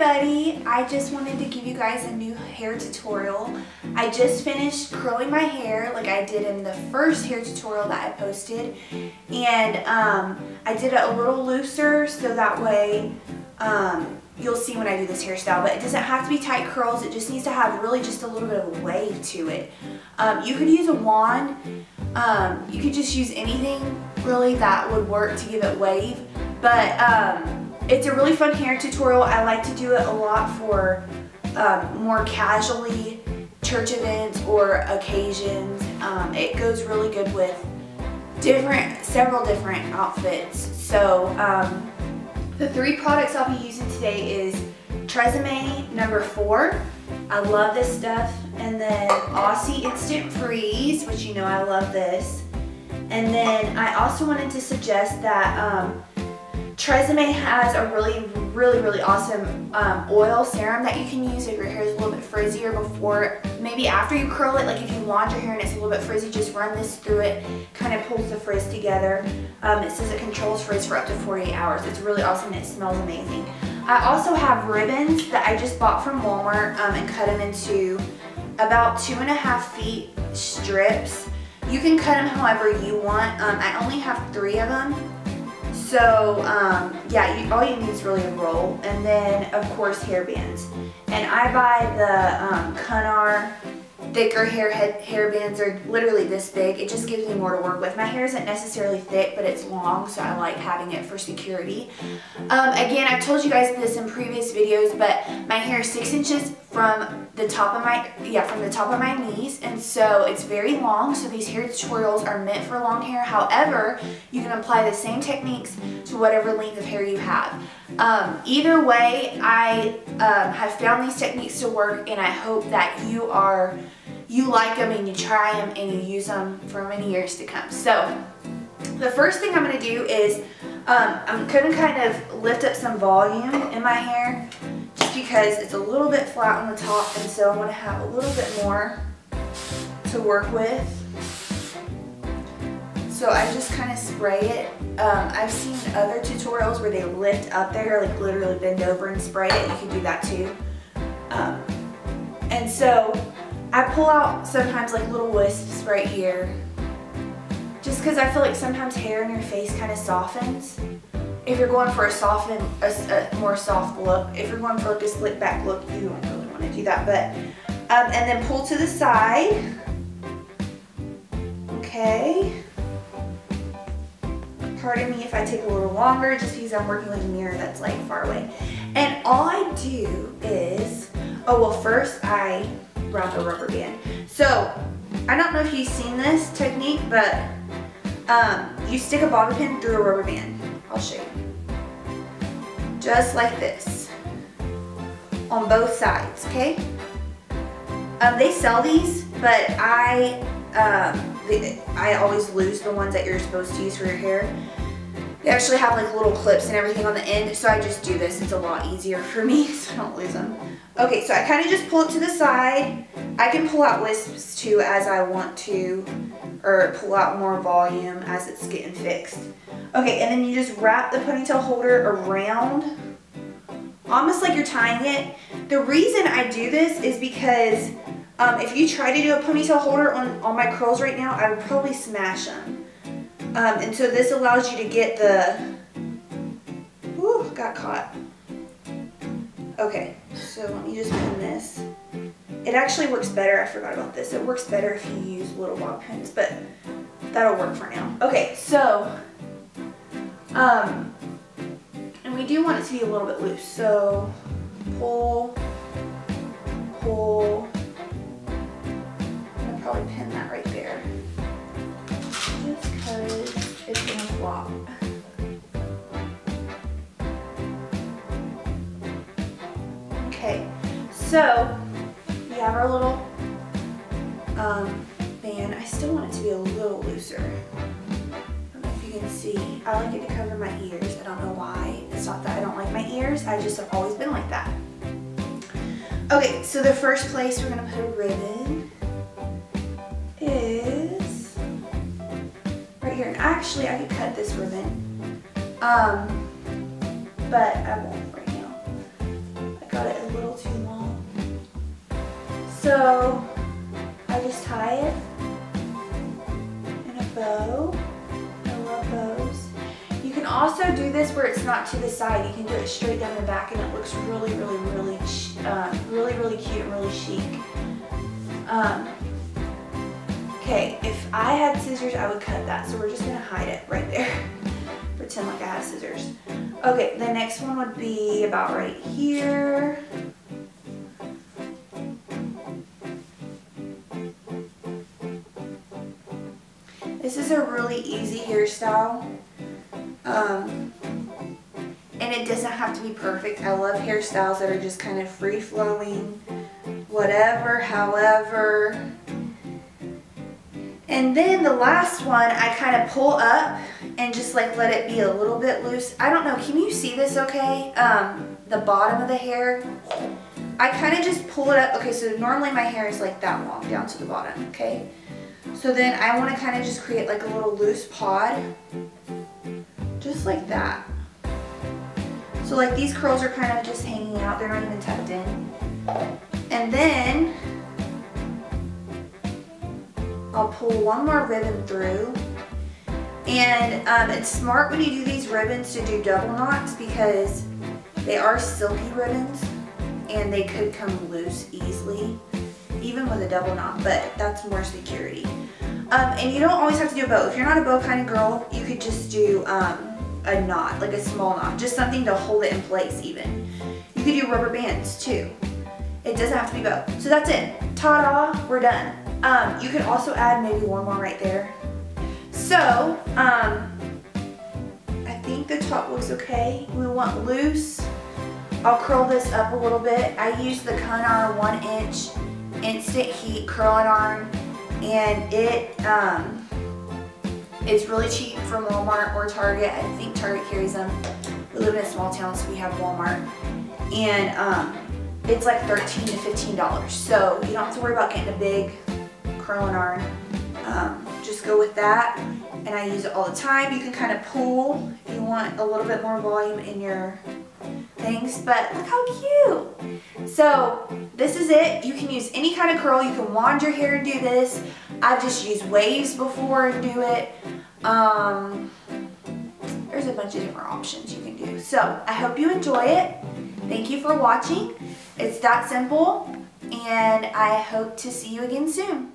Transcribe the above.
everybody, I just wanted to give you guys a new hair tutorial. I just finished curling my hair like I did in the first hair tutorial that I posted, and I did it a little looser so that way you'll see when I do this hairstyle, but it doesn't have to be tight curls. It just needs to have really just a little bit of a wave to it. You could use a wand. You could just use anything really that would work to give it wave, but it's a really fun hair tutorial. I like to do it a lot for more casually church events or occasions. It goes really good with several different outfits. So the 3 products I'll be using today is Tresemme number 4. I love this stuff. And then Aussie Instant Freeze, which you know I love this. And then I also wanted to suggest that Tresemme has a really awesome oil serum that you can use if your hair is a little bit frizzier before, maybe after you curl it. Like if you wand your hair and it's a little bit frizzy, just run this through it, kind of pulls the frizz together. It says it controls frizz for up to 48 hours. It's really awesome and it smells amazing. I also have ribbons that I just bought from Walmart and cut them into about 2.5 feet strips. You can cut them however you want. I only have 3 of them. So yeah, all you need is really a roll, and then of course hair bands. And I buy the Cunard thicker hair bands. They're literally this big. It just gives me more to work with. My hair isn't necessarily thick, but it's long, so I like having it for security. Again, I've told you guys this in previous videos, but my hair is 6 inches from the top of my knees, and so it's very long. So these hair tutorials are meant for long hair. However, you can apply the same techniques to whatever length of hair you have. Either way, I have found these techniques to work, and I hope that you like them and you try them and you use them for many years to come. So the first thing I'm going to do is I'm going to kind of lift up some volume in my hair just because it's a little bit flat on the top, and so I want to have a little bit more to work with. So I just kind of spray it. I've seen other tutorials where they lift up their hair, like literally bend over and spray it. You can do that too. And so I pull out sometimes like little wisps right here, just because I feel like sometimes hair in your face kind of softens. If you're going for a more soft look, if you're going for like a slick back look, you don't really want to do that. But and then pull to the side. Okay. Pardon me if I take a little longer, just because I'm working with a mirror that's like far away. And all I do is, oh well, first I wrap a rubber band. So I don't know if you've seen this technique, but you stick a bobby pin through a rubber band. I'll show you. Just like this on both sides, okay? They sell these, but I always lose the ones that you're supposed to use for your hair. They actually have like little clips and everything on the end, so I just do this. It's a lot easier for me, so I don't lose them. Okay, so I kind of just pull it to the side. I can pull out wisps too as I want to, or pull out more volume as it's getting fixed. Okay, and then you just wrap the ponytail holder around, almost like you're tying it. The reason I do this is because if you try to do a ponytail holder on my curls right now, I would probably smash them. And so this allows you to get the, ooh, got caught. Okay, so let me just pin this. It actually works better, I forgot about this. It works better if you use little bob pins, but that'll work for now. Okay, so, and we do want it to be a little bit loose. So, pull, pull. I'll probably pin that right there, just because it's gonna flop. Okay, so we have our little band. I still want it to be a little looser. I don't know if you can see. I like it to cover my ears. I don't know why. It's not that I don't like my ears. I just have always been like that. Okay, so the first place we're going to put a ribbon is right here. And actually, I could cut this ribbon, but I won't right now. I got got it a little too long. So I just tie it in a bow. I love bows. You can also do this where it's not to the side. You can do it straight down the back and it looks really, really, really, really cute and really chic. Okay, if I had scissors, I would cut that. So we're just gonna hide it right there. Pretend like I have scissors. Okay, the next one would be about right here. This is a really easy hairstyle. And it doesn't have to be perfect. I love hairstyles that are just kind of free-flowing, whatever, however. And then the last one, I kind of pull up and just like let it be a little bit loose. I don't know, can you see this okay? The bottom of the hair. I kind of just pull it up. Okay, so normally my hair is like that long down to the bottom, okay? So then I want to kind of just create like a little loose pod. Just like that. So like these curls are kind of just hanging out. They're not even tucked in. And then I'll pull one more ribbon through. And it's smart when you do these ribbons to do double knots because they are silky ribbons and they could come loose easily, even with a double knot, but that's more security. And you don't always have to do a bow. If you're not a bow kind of girl, you could just do a knot, like a small knot, just something to hold it in place even. You could do rubber bands too. It doesn't have to be bow. So that's it. Ta-da, we're done. You can also add maybe one more right there. So, I think the top looks okay. We want loose. I'll curl this up a little bit. I use the Conar 1-inch instant heat curling iron, and it is really cheap from Walmart or Target. I think Target carries them. We live in a small town, so we have Walmart, and it's like $13 to $15. So you don't have to worry about getting a big curling iron. Just go with that, and I use it all the time. You can kind of pull if you want a little bit more volume in your things, but look how cute. So this is it. You can use any kind of curl. You can wand your hair and do this. I've just used waves before and do it. There's a bunch of different options you can do. So I hope you enjoy it. Thank you for watching. It's that simple, and I hope to see you again soon.